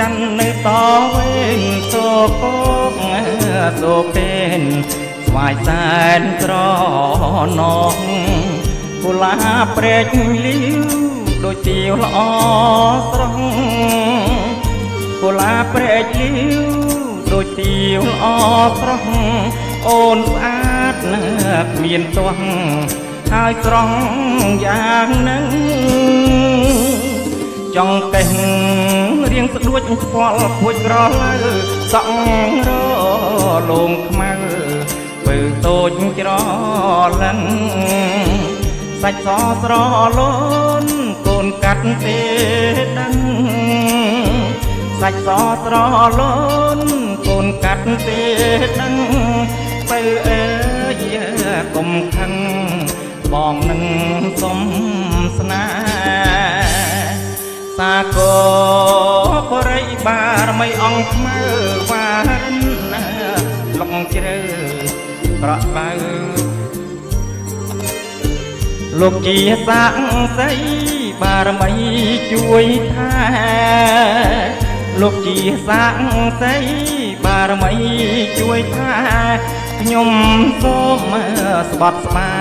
កាន់នៅតវេនសូកោកសូពេលស្វាយសែនក្រណងកុលាព្រែកលីវដូចទាវល្អស្រស់កុលាព្រែកលីវដូចទាវល្អស្រស់អូនស្អាតណាស់គ្មានទាស់ហើយស្រស់យ៉ាងនឹងចង់កេះរៀងស្ដួចស្ពាល់ពួចក្រលើសក់រលងខ្មៅបើតូចច្រលឹងសាច់សស្រលូនកូនកាត់ទេដឹងសាច់សស្រលូនកូនកាត់ទេដឹងបើអើយកុំខឹងបងនឹងសុំស្នេហ៍សាគរបរិបាលមិនអង្គខ្មៅវ៉ារិនណាលងជ្រៅប្រក់បៅលោកជាសាក់សីបារមីជួយថែលោកជាសាក់សីបារមីជួយថែខ្ញុំសូមស្បត់ស្បែ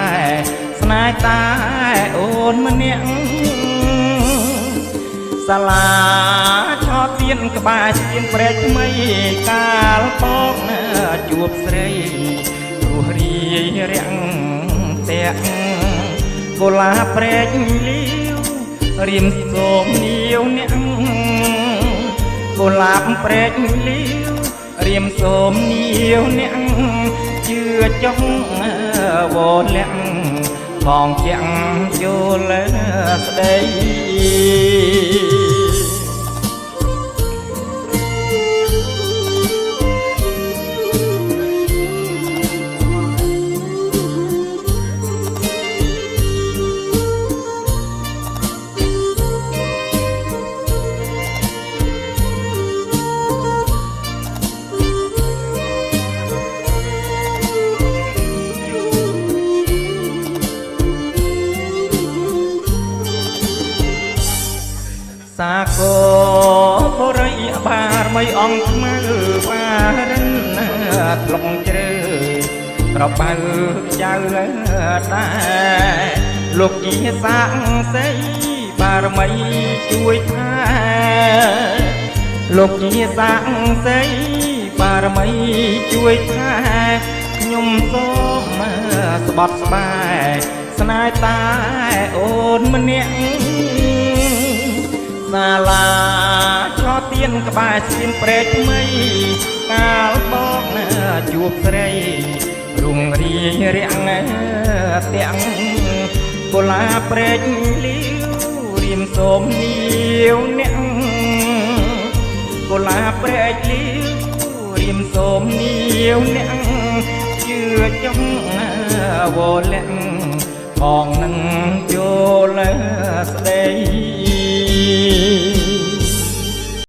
ស្នេហ៍តែអូនម្នាក់សាលាឆោទៀនក្បែរទៀនព្រែកថ្មីកាលបងជួបស្រីរស់រាយរាំងតាក់កុលាព្រែកលីវរៀមសូមនាវអ្នកកុលាបព្រែកលីវរៀមសូមនាវអ្នកជឿចង់វលាក់ផងជាក់យល់ស្ដីសាគរបរិបាលមិនអង្គខ្មៅវ៉ារិនក្លុកជ្រៅក្របៅចៅដែរលោកជាសាក់សីបារមីជួយថែលោកជាសាក់សីបារមីជួយថែខ្ញុំសូមស្បត់ស្បែស្នេហ៍តែអូនម្នាក់សាលាឆោទៀនក្បែរទៀនព្រែកថ្មីកាលបងជួបស្រីរុងរាយរាំងទាំងកុលាព្រែកលីវរៀមសូមនាវអ្នកកុលាព្រែកលីវរៀមសូមនាវអ្នកជឿចង់វលាក់បងនឹងចូលស្ដី